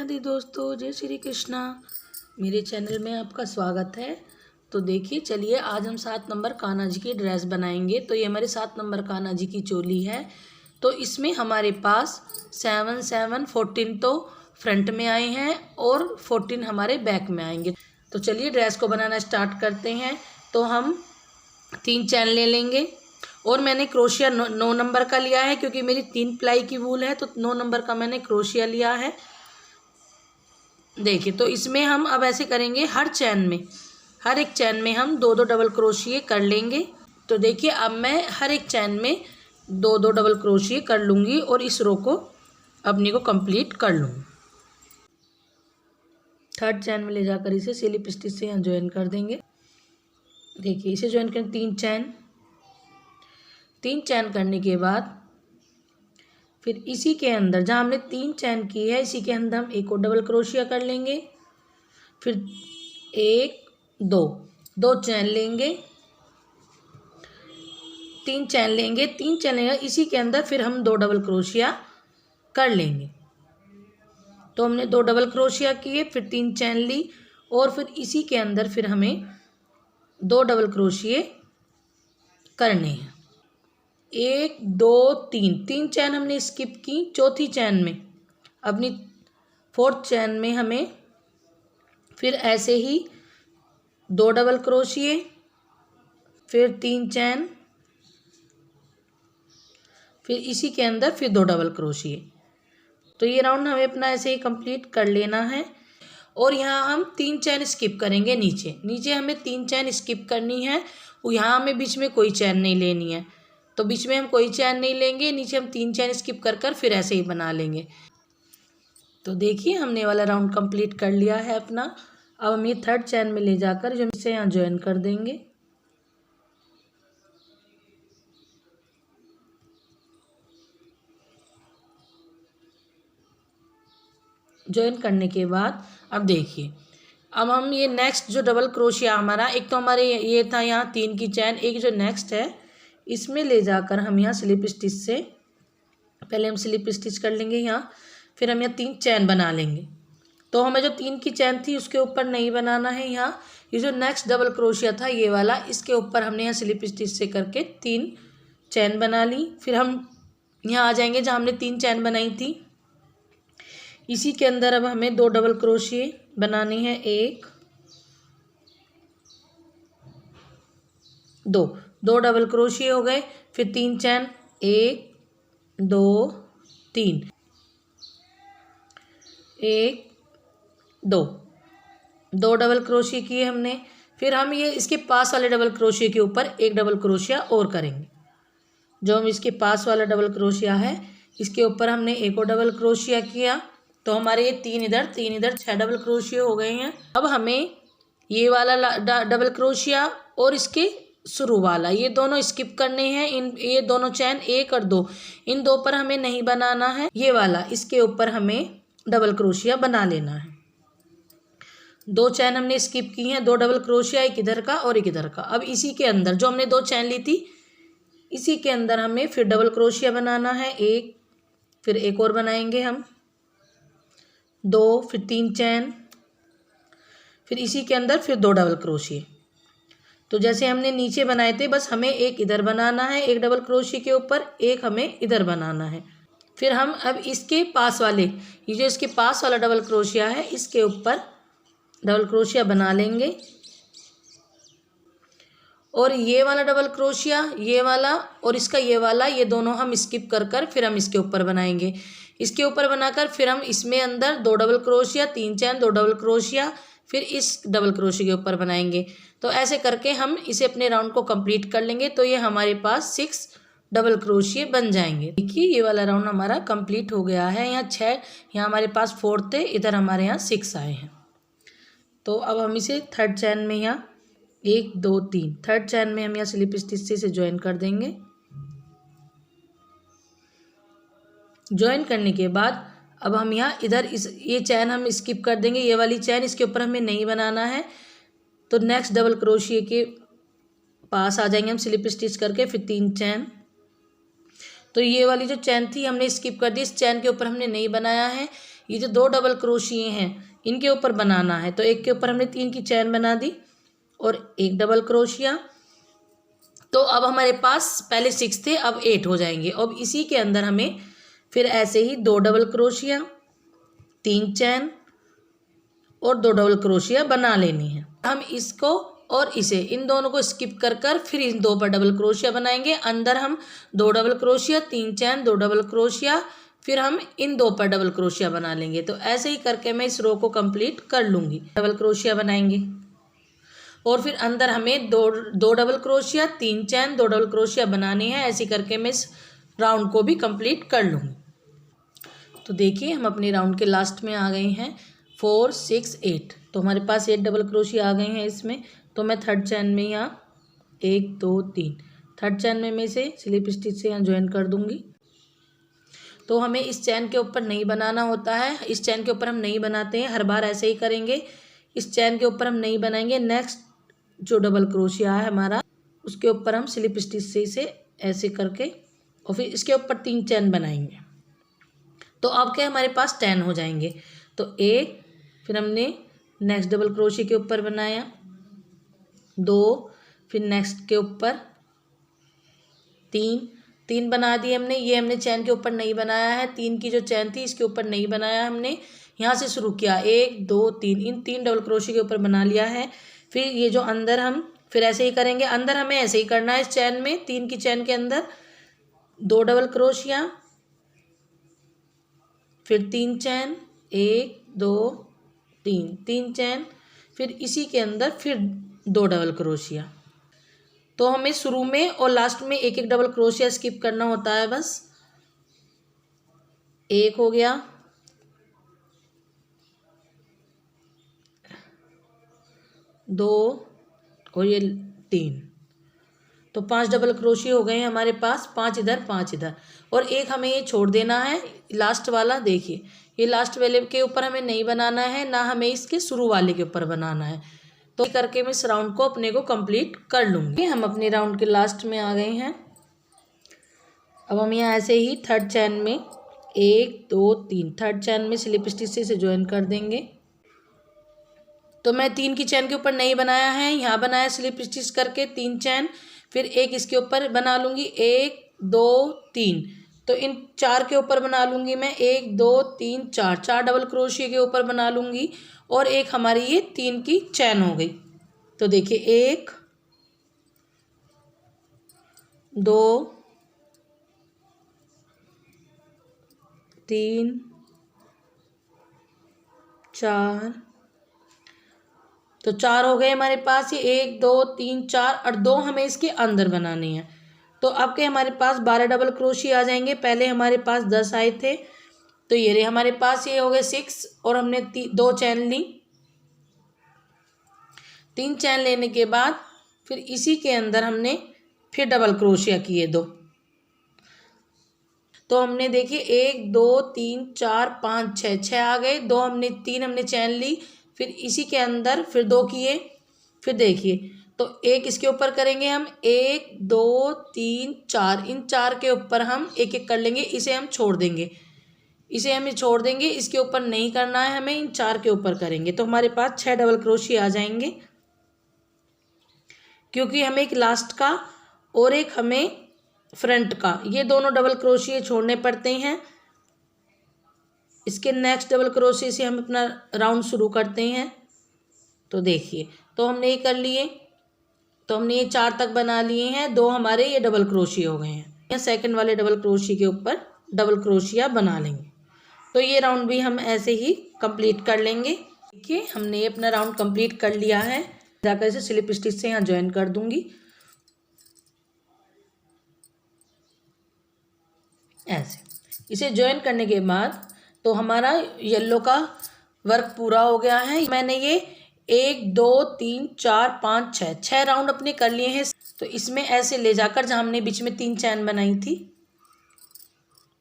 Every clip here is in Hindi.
राधे दोस्तों, जय श्री कृष्णा। मेरे चैनल में आपका स्वागत है। तो देखिए, चलिए आज हम 7 नंबर कान्हा जी की ड्रेस बनाएंगे। तो ये हमारे 7 नंबर कान्हा जी की चोली है। तो इसमें हमारे पास 7 7 14 तो फ्रंट में आए हैं और 14 हमारे बैक में आएंगे। तो चलिए ड्रेस को बनाना स्टार्ट करते हैं। तो हम 3 चैन ले लेंगे और मैंने क्रोशिया 9 नंबर का लिया है, क्योंकि मेरी 3 प्लाई की वूल है। तो 9 नंबर का मैंने क्रोशिया लिया है। देखिए, तो इसमें हम अब ऐसे करेंगे, हर एक चैन में हम 2 2 डबल क्रोशिए कर लेंगे। तो देखिए, अब मैं हर एक चैन में 2 2 डबल क्रोशिए कर लूँगी और इस रो को अपनी को कंप्लीट कर लूँगी। थर्ड चैन में ले जाकर इसे स्लिप स्टिच से यहाँ ज्वाइन कर देंगे। देखिए, इसे ज्वाइन करें 3 चैन करने के बाद फिर इसी के अंदर जहाँ हमने 3 चैन की है, इसी के अंदर हम एक और डबल क्रोशिया कर लेंगे। फिर 1 2 चैन लेंगे, 3 चैन लेंगे, इसी के अंदर फिर हम 2 डबल क्रोशिया कर लेंगे। तो हमने 2 डबल क्रोशिया किए, फिर 3 चैन ली और फिर इसी के अंदर फिर हमें 2 डबल क्रोशिए करने हैं। 1 2 3 चैन हमने स्किप की। चौथी चैन में अपनी 4th चैन में हमें फिर ऐसे ही 2 डबल क्रोशिए, फिर 3 चैन, फिर इसी के अंदर फिर 2 डबल क्रोशिए। तो ये राउंड हमें अपना ऐसे ही कंप्लीट कर लेना है। और यहाँ हम 3 चैन स्किप करेंगे। नीचे हमें 3 चैन स्किप करनी है। यहाँ हमें बीच में कोई चैन नहीं लेनी है। तो बीच में हम कोई चैन नहीं लेंगे, नीचे हम 3 चैन स्किप कर फिर ऐसे ही बना लेंगे। तो देखिए, हमने वाला राउंड कंप्लीट कर लिया है अपना। अब हम ये 3rd चैन में ले जाकर जो इसे यहाँ ज्वाइन कर देंगे। ज्वाइन करने के बाद अब देखिए, अब हम ये नेक्स्ट जो डबल क्रोशिया हमारा, एक तो हमारे ये था यहाँ 3 की चैन, एक जो नेक्स्ट है इसमें ले जाकर हम यहाँ स्लिप स्टिच से पहले हम स्लिप स्टिच कर लेंगे यहाँ। फिर हम यहाँ 3 चैन बना लेंगे। तो हमें जो 3 की चैन थी उसके ऊपर नहीं बनाना है। यहाँ ये जो नेक्स्ट डबल क्रोशिया था ये वाला, इसके ऊपर हमने यहाँ स्लिप स्टिच से करके 3 चैन बना ली। फिर हम यहाँ आ जाएंगे जहाँ हमने 3 चैन बनाई थी। इसी के अंदर अब हमें 2 डबल क्रोशिए बनानी है। 1 2 डबल क्रोशिए हो गए। फिर 3 चैन, 1 2 3, 1 2 डबल क्रोशिए किए हमने। फिर हम ये इसके पास वाले डबल क्रोशिए के ऊपर एक डबल क्रोशिया और करेंगे। जो हम इसके पास वाला डबल क्रोशिया है इसके ऊपर हमने एक और डबल क्रोशिया किया। तो हमारे ये 3 इधर 6 डबल क्रोशिए हो गए हैं। अब हमें ये वाला डबल क्रोशिया और इसके शुरू वाला ये दोनों स्किप करने हैं। ये दोनों चैन 1 और 2, इन 2 पर हमें नहीं बनाना है। ये वाला इसके ऊपर हमें डबल क्रोशिया बना लेना है। 2 चैन हमने स्किप की हैं, 2 डबल क्रोशिया, एक इधर का और एक इधर का। अब इसी के अंदर जो हमने 2 चैन ली थी इसी के अंदर हमें फिर डबल क्रोशिया बनाना है। 1, फिर एक और बनाएंगे हम 2, फिर 3 चैन, फिर इसी के अंदर फिर 2 डबल क्रोशिए। तो जैसे हमने नीचे बनाए थे बस हमें एक इधर बनाना है, एक डबल क्रोशिए के ऊपर, एक हमें इधर बनाना है। फिर हम अब इसके पास वाले, ये जो इसके पास वाला डबल क्रोशिया है इसके ऊपर डबल क्रोशिया बना लेंगे। और ये वाला डबल क्रोशिया, ये वाला और इसका ये वाला, ये दोनों हम स्किप कर फिर हम इसके ऊपर बनाएंगे। इसके ऊपर बनाकर फिर हम इसमें अंदर 2 डबल क्रोशिया, 3 चैन, 2 डबल क्रोशिया, फिर इस डबल क्रोशिया के ऊपर बनाएंगे। तो ऐसे करके हम इसे अपने राउंड को कंप्लीट कर लेंगे। तो ये हमारे पास 6 डबल क्रोशिए बन जाएंगे। देखिए, ये वाला राउंड हमारा कंप्लीट हो गया है। यहाँ 6, यहाँ हमारे पास 4 थे, इधर हमारे यहाँ 6 आए हैं। तो अब हम इसे 3rd चैन में यहाँ 1 2 3 3rd चैन में हम यहाँ स्लिप स्टिच से इसे ज्वाइन कर देंगे। ज्वाइन करने के बाद अब हम यहाँ इधर ये चैन हम स्किप कर देंगे। ये वाली चैन इसके ऊपर हमें नहीं बनाना है। तो नेक्स्ट डबल क्रोशिए के पास आ जाएंगे हम स्लिप स्टिच करके, फिर 3 चैन। तो ये वाली जो चैन थी हमने स्किप कर दी, इस चैन के ऊपर हमने नहीं बनाया है। ये जो 2 डबल क्रोशिए हैं इनके ऊपर बनाना है। तो एक के ऊपर हमने 3 की चैन बना दी और एक डबल क्रोशिया। तो अब हमारे पास पहले 6 थे, अब 8 हो जाएंगे। अब इसी के अंदर हमें फिर ऐसे ही 2 डबल क्रोशिया, 3 चैन और 2 डबल क्रोशिया बना लेनी है। हम इसको और इसे इन दोनों को स्किप कर कर फिर इन 2 पर डबल क्रोशिया बनाएंगे। अंदर हम 2 डबल क्रोशिया, 3 चैन, 2 डबल क्रोशिया, फिर हम इन 2 पर डबल क्रोशिया बना लेंगे। तो ऐसे ही करके मैं इस रो को कंप्लीट कर लूँगी। डबल क्रोशिया बनाएंगे और फिर अंदर हमें दो डबल क्रोशिया, 3 चैन, 2 डबल क्रोशिया बनानी है। ऐसे करके मैं इस राउंड को भी कंप्लीट कर लूँगी। तो देखिए हम अपने राउंड के लास्ट में आ गए हैं। 4 6 8, तो हमारे पास 8 डबल क्रोशिया आ गए हैं इसमें। तो मैं थर्ड चैन में यहाँ 1 2 3 थर्ड चैन में मैं इसे स्लिप स्टिच से यहाँ ज्वाइन कर दूँगी। तो हमें इस चैन के ऊपर नहीं बनाना होता है, इस चैन के ऊपर हम नहीं बनाते हैं, हर बार ऐसे ही करेंगे। इस चैन के ऊपर हम नहीं बनाएंगे। नेक्स्ट जो डबल क्रोशिया है हमारा उसके ऊपर हम स्लिप स्टिच से इसे ऐसे करके और फिर इसके ऊपर 3 चैन बनाएंगे। तो अब क्या हमारे पास 10 हो जाएंगे। तो एक, फिर हमने नेक्स्ट डबल क्रोशिया के ऊपर बनाया 2, फिर नेक्स्ट के ऊपर 3 बना दिए हमने। ये हमने चैन के ऊपर नहीं बनाया है, 3 की जो चैन थी इसके ऊपर नहीं बनाया हमने, यहाँ से शुरू किया 1 2 3, इन 3 डबल क्रोशिया के ऊपर बना लिया है। फिर ये जो अंदर हम फिर ऐसे ही करेंगे। अंदर हमें ऐसे ही करना है, इस चैन में 3 की चैन के अंदर 2 डबल क्रोशिया, फिर 3 चैन, 1 2 3 चैन, फिर इसी के अंदर फिर 2 डबल क्रोशिया। तो हमें शुरू में और लास्ट में एक एक डबल क्रोशिया स्किप करना होता है बस। एक हो गया, 2 और ये 3, तो 5 डबल क्रोशिया हो गए हैं हमारे पास। 5 इधर 5 इधर, और एक हमें ये छोड़ देना है लास्ट वाला। देखिए ये लास्ट वाले के ऊपर हमें नहीं बनाना है, ना हमें इसके शुरू वाले के ऊपर बनाना है। तो करके मैं इस राउंड को अपने को कंप्लीट कर लूँगी। हम अपने राउंड के लास्ट में आ गए हैं। अब हम यहाँ ऐसे ही थर्ड चैन में 1 2 3 थर्ड चैन में स्लिप स्टिच से इसे ज्वाइन कर देंगे। तो मैं 3 की चैन के ऊपर नहीं बनाया है, यहाँ बनाया स्लिप स्टिच करके 3 चैन, फिर एक इसके ऊपर बना लूँगी 1 2 3। तो इन 4 के ऊपर बना लूँगी मैं 1 2 3 4 डबल क्रोशिया के ऊपर बना लूँगी। और एक हमारी ये 3 की चैन हो गई। तो देखिए 1 2 3 4, तो 4 हो गए हमारे पास। ये 1 2 3 4 और 2 हमें इसके अंदर बनानी है। तो अब के हमारे पास 12 डबल क्रोशिया आ जाएंगे। पहले हमारे पास 10 आए थे, तो ये रहे हमारे पास, ये हो गए 6 और हमने 2 चैन ली। 3 चैन लेने के बाद फिर इसी के अंदर हमने फिर डबल क्रोशिया किए 2। तो हमने देखिए 1 2 3 4 5 6 आ गए। 3 हमने चैन ली, फिर इसी के अंदर फिर 2 किए। फिर देखिए तो एक इसके ऊपर करेंगे हम 1 2 3 4, इन 4 के ऊपर हम एक एक कर लेंगे। इसे हम छोड़ देंगे, इसे हमें छोड़ देंगे, इसके ऊपर नहीं करना है हमें, इन 4 के ऊपर करेंगे। तो हमारे पास 6 डबल क्रोशिया आ जाएंगे, क्योंकि हमें एक लास्ट का और एक हमें फ्रंट का, ये दोनों डबल क्रोशिया छोड़ने पड़ते हैं। इसके नेक्स्ट डबल क्रोशिया से हम अपना राउंड शुरू करते हैं। तो देखिए तो हमने ये कर लिए, तो हमने ये 4 तक बना लिए हैं। 2 हमारे ये डबल क्रोशिया हो गए हैं। सेकंड वाले डबल क्रोशिया के ऊपर डबल क्रोशिया बना लेंगे। तो ये राउंड भी हम ऐसे ही कंप्लीट कर लेंगे। देखिए हमने ये अपना राउंड कंप्लीट कर लिया है। जाकर इसे स्लिप स्टिच से यहाँ ज्वाइन कर दूंगी ऐसे। इसे ज्वाइन करने के बाद तो हमारा येलो का वर्क पूरा हो गया है। मैंने ये 1 2 3 4 5 6 राउंड अपने कर लिए हैं। तो इसमें ऐसे ले जाकर जहाँ हमने बीच में 3 चैन बनाई थी,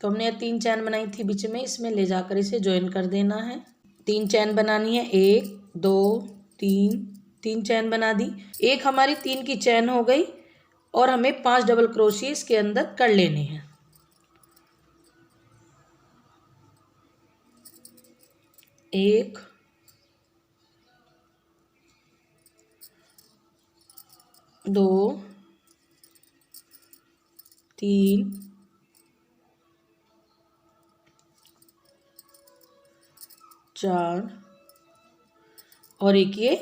तो हमने 3 चैन बनाई थी बीच में, इसमें ले जाकर इसे ज्वाइन कर देना है। 3 चैन बनानी है, 1 2 3 चैन बना दी। एक हमारी 3 की चैन हो गई और हमें 5 डबल क्रोशिया इसके अंदर कर लेने हैं। 1 2 3 4 और एक ये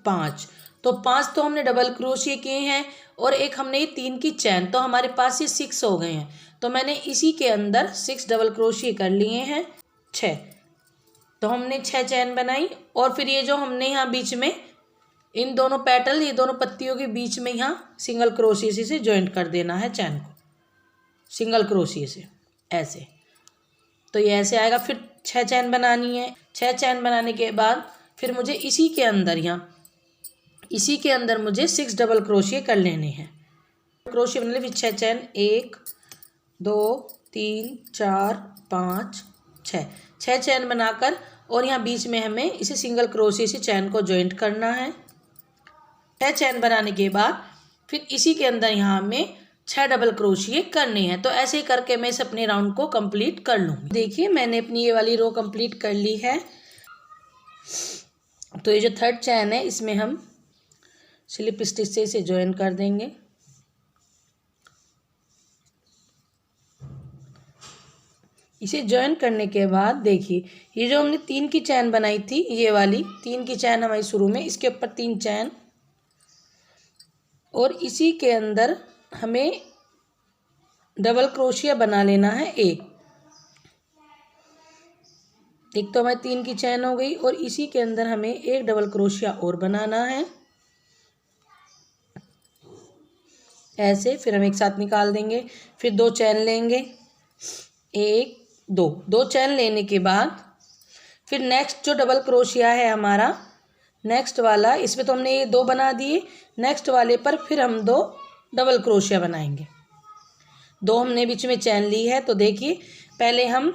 5। तो 5 तो हमने डबल क्रोशिया किए हैं और एक हमने ये 3 की चैन, तो हमारे पास ये 6 हो गए हैं। तो मैंने इसी के अंदर 6 डबल क्रोशिया कर लिए हैं 6। तो हमने 6 चैन बनाई और फिर ये जो हमने यहाँ बीच में इन दोनों पेटल, ये दोनों पत्तियों के बीच में यहाँ सिंगल क्रोशिया से जॉइंट कर देना है चैन को, सिंगल क्रोशिया से ऐसे। तो ये ऐसे आएगा। फिर 6 चैन बनानी है। 6 चैन बनाने के बाद फिर मुझे इसी के अंदर यहाँ इसी के अंदर मुझे 6 डबल क्रोशिया कर लेने हैं। क्रोशिया बनने फिर 6 चैन 1 2 3 4 5 6 चैन बनाकर और यहाँ बीच में हमें इसे सिंगल क्रोशिया से चैन को जॉइंट करना है। 6 चैन बनाने के बाद फिर इसी के अंदर यहाँ हमें 6 डबल क्रोशिया करने हैं। तो ऐसे ही करके मैं इस अपने राउंड को कंप्लीट कर लूँगी। देखिए मैंने अपनी ये वाली रो कंप्लीट कर ली है। तो ये जो 3rd चैन है इसमें हम स्लिप स्टिच से इसे ज्वाइन कर देंगे। इसे ज्वाइन करने के बाद देखिए ये जो हमने 3 की चैन बनाई थी, ये वाली 3 की चैन हमारी शुरू में, इसके ऊपर 3 चैन और इसी के अंदर हमें डबल क्रोशिया बना लेना है एक तो हमारी 3 की चैन हो गई और इसी के अंदर हमें एक डबल क्रोशिया और बनाना है ऐसे। फिर हम एक साथ निकाल देंगे। फिर 2 चैन लेंगे, 1 2 चैन लेने के बाद फिर नेक्स्ट जो डबल क्रोशिया है हमारा नेक्स्ट वाला, इसमें तो हमने ये 2 बना दिए। नेक्स्ट वाले पर फिर हम 2 डबल क्रोशिया बनाएंगे। 2 हमने बीच में चैन ली है। तो देखिए पहले हम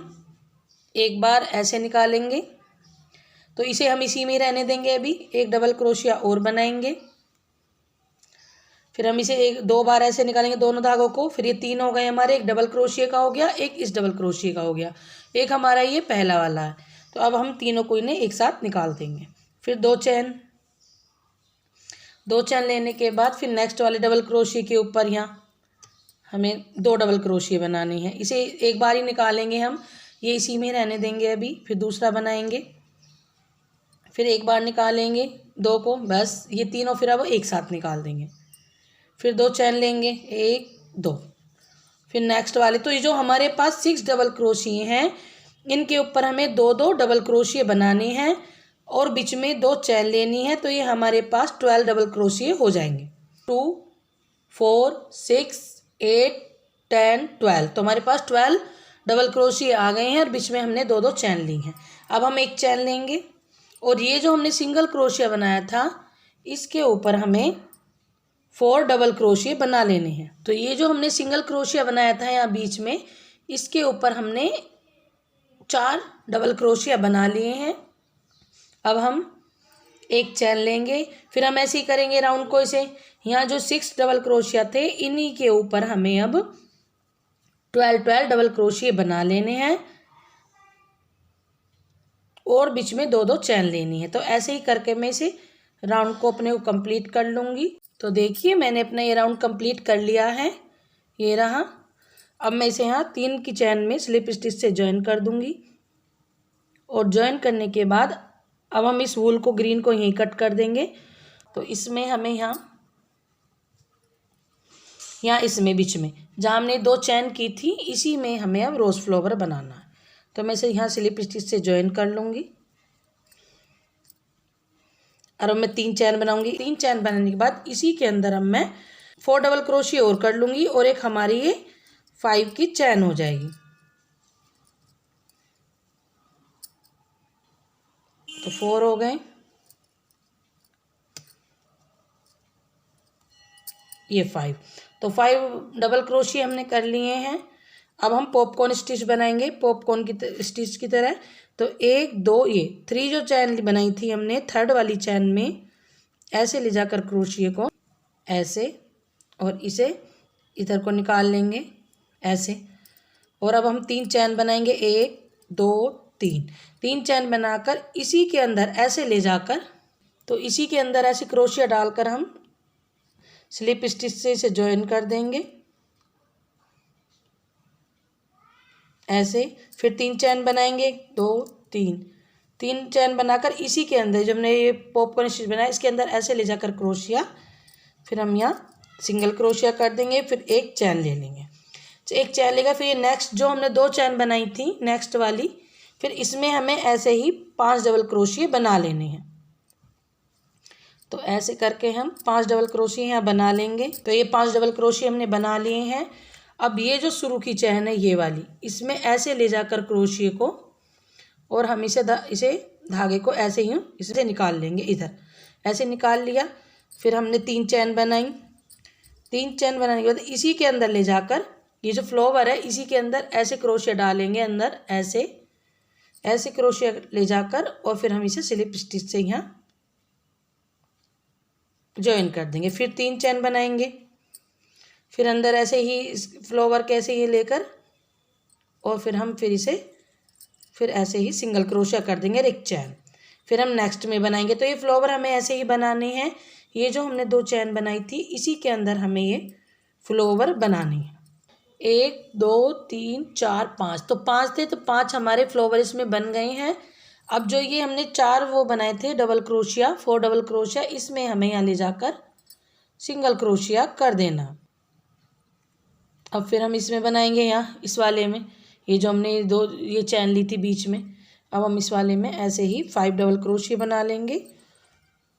एक बार ऐसे निकालेंगे, तो इसे हम इसी में रहने देंगे। अभी एक डबल क्रोशिया और बनाएंगे। फिर हम इसे 2 बार ऐसे निकालेंगे दोनों धागों को। फिर ये 3 हो गए हमारे, एक डबल क्रोशिया का हो गया, एक इस डबल क्रोशिया का हो गया, एक हमारा ये पहला वाला है। तो अब हम तीनों को इन्हें एक साथ निकाल देंगे। फिर 2 चैन लेने के बाद फिर नेक्स्ट वाले डबल क्रोशिया के ऊपर यहाँ हमें 2 डबल क्रोशिया बनानी है। इसे एक बार ही निकालेंगे हम, ये इसी में रहने देंगे अभी। फिर दूसरा बनाएंगे, फिर एक बार निकालेंगे 2 को, बस ये तीनों फिर अब एक साथ निकाल देंगे। फिर 2 चैन लेंगे, 1 2, फिर नेक्स्ट वाले। तो ये जो हमारे पास 6 डबल क्रोशिया हैं इनके ऊपर हमें 2 डबल क्रोशिया बनाने हैं और बीच में 2 चैन लेनी है। तो ये हमारे पास 12 डबल क्रोशिया हो जाएंगे। 2 4 6 8 10 12। तो हमारे पास 12 डबल क्रोशिया आ गए हैं और बीच में हमने 2 चैन ली हैं। अब हम एक चैन लेंगे और ये जो हमने सिंगल क्रोशिया बनाया था इसके ऊपर हमें 4 डबल क्रोशिया बना लेने हैं। तो ये जो हमने सिंगल क्रोशिया बनाया था यहाँ बीच में, इसके ऊपर हमने 4 डबल क्रोशिया बना लिए हैं। अब हम एक चैन लेंगे, फिर हम ऐसे ही करेंगे राउंड को। इसे यहाँ जो 6 डबल क्रोशिया थे इन्हीं के ऊपर हमें अब 12 डबल क्रोशिया बना लेने हैं और बीच में 2 चैन लेनी है। तो ऐसे ही करके मैं इसे राउंड को अपने को कंप्लीट कर लूँगी। तो देखिए मैंने अपना ये राउंड कंप्लीट कर लिया है, ये रहा। अब मैं इसे यहाँ 3 की चैन में स्लिप स्टिच से ज्वाइन कर दूँगी और ज्वाइन करने के बाद अब हम इस वूल को ग्रीन को यहीं कट कर देंगे। तो इसमें हमें यहाँ इसमें बीच में जहाँ हमने 2 चैन की थी इसी में हमें अब रोज़ फ्लावर बनाना है। तो मैं इसे यहाँ स्लिप स्टिच से ज्वाइन कर लूँगी और अब मैं 3 चैन बनाऊँगी। 3 चैन बनाने के बाद इसी के अंदर अब मैं 4 डबल क्रोशिया और कर लूँगी और एक हमारी ये 5 की चैन हो जाएगी। तो 4 हो गए, ये 5। तो 5 डबल क्रोशिया हमने कर लिए हैं। अब हम पॉपकॉर्न स्टिच बनाएंगे, पॉपकॉर्न की स्टिच की तरह। तो 1 2 ये 3 जो चैन बनाई थी हमने 3rd वाली चैन में ऐसे ले जाकर क्रोशिया को ऐसे और इसे इधर को निकाल लेंगे ऐसे। और अब हम 3 चैन बनाएंगे, 1 2 3 3 चैन बनाकर इसी के अंदर ऐसे ले जाकर, तो इसी के अंदर ऐसे क्रोशिया डालकर हम स्लिप स्टिच से इसे ज्वाइन कर देंगे ऐसे। फिर 3 चैन बनाएंगे, 2 3 चैन बनाकर इसी के अंदर जब हमने ये पॉपकॉर्न स्टिच बनाया इसके अंदर ऐसे ले जाकर क्रोशिया, फिर हम यहाँ सिंगल क्रोशिया कर देंगे, फिर एक चैन ले लेंगे। एक चैन लेगा, फिर ये नेक्स्ट जो हमने 2 चैन बनाई थी नेक्स्ट वाली, फिर इसमें हमें ऐसे ही 5 डबल क्रोशिया बना लेने हैं। तो ऐसे करके हम 5 डबल क्रोशिया यहाँ बना लेंगे। तो ये 5 डबल क्रोशिया हमने बना लिए हैं। अब ये जो शुरू की चैन है ये वाली, इसमें ऐसे ले जाकर क्रोशिया को, और हम इसे धागे को ऐसे ही इसे निकाल लेंगे, इधर ऐसे निकाल लिया। फिर हमने 3 चैन बनाई, 3 चैन बनाने के बाद इसी के अंदर ले जाकर ये जो फ्लावर है इसी के अंदर ऐसे क्रोशिया डालेंगे अंदर, ऐसे क्रोशिया ले जाकर, और फिर हम इसे स्लिप स्टिच से यहाँ ज्वाइन कर देंगे। फिर 3 चैन बनाएंगे, फिर अंदर ऐसे ही इस फ्लावर के ऐसे ही लेकर, और फिर हम फिर ऐसे ही सिंगल क्रोशिया कर देंगे एक चैन। फिर हम नेक्स्ट में बनाएंगे। तो ये फ्लावर हमें ऐसे ही बनाने हैं। ये जो हमने 2 चैन बनाई थी इसी के अंदर हमें ये फ्लावर बनानी है। 1 2 3 4 5, तो 5 थे, तो 5 हमारे फ्लावर इसमें बन गए हैं। अब जो ये हमने 4 वो बनाए थे डबल क्रोशिया, 4 डबल क्रोशिया, इसमें हमें यहाँ ले जाकर सिंगल क्रोशिया कर देना। अब फिर हम इसमें बनाएंगे, यहाँ इस वाले में ये जो हमने ये चैन ली थी बीच में, अब हम इस वाले में ऐसे ही 5 डबल क्रोशिया बना लेंगे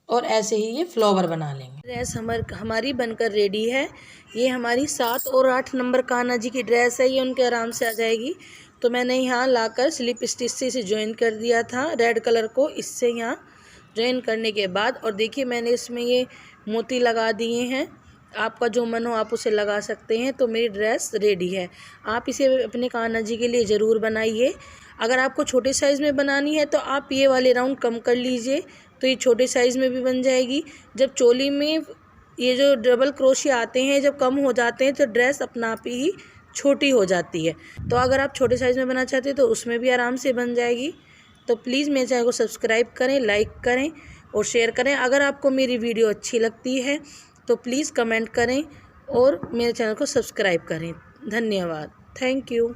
और ऐसे ही ये फ्लावर बना लेंगे। ड्रेस हमारी बनकर रेडी है। ये हमारी 7 और 8 नंबर कान्हा जी की ड्रेस है। ये उनके आराम से आ जाएगी। तो मैंने यहाँ लाकर स्लिप स्टिच से इसे ज्वाइन कर दिया था रेड कलर को, इससे यहाँ ज्वाइन करने के बाद, और देखिए मैंने इसमें ये मोती लगा दिए हैं। आपका जो मन हो आप उसे लगा सकते हैं। तो मेरी ड्रेस रेडी है। आप इसे अपने कान्हा जी के लिए ज़रूर बनाइए। अगर आपको छोटे साइज़ में बनानी है तो आप ये वाले राउंड कम कर लीजिए, तो ये छोटे साइज़ में भी बन जाएगी। जब चोली में ये जो डबल क्रोशिया आते हैं जब कम हो जाते हैं तो ड्रेस अपना आप ही छोटी हो जाती है। तो अगर आप छोटे साइज़ में बनाना चाहते हैं तो उसमें भी आराम से बन जाएगी। तो प्लीज़ मेरे चैनल को सब्सक्राइब करें, लाइक करें और शेयर करें। अगर आपको मेरी वीडियो अच्छी लगती है तो प्लीज़ कमेंट करें और मेरे चैनल को सब्सक्राइब करें। धन्यवाद। Thank you.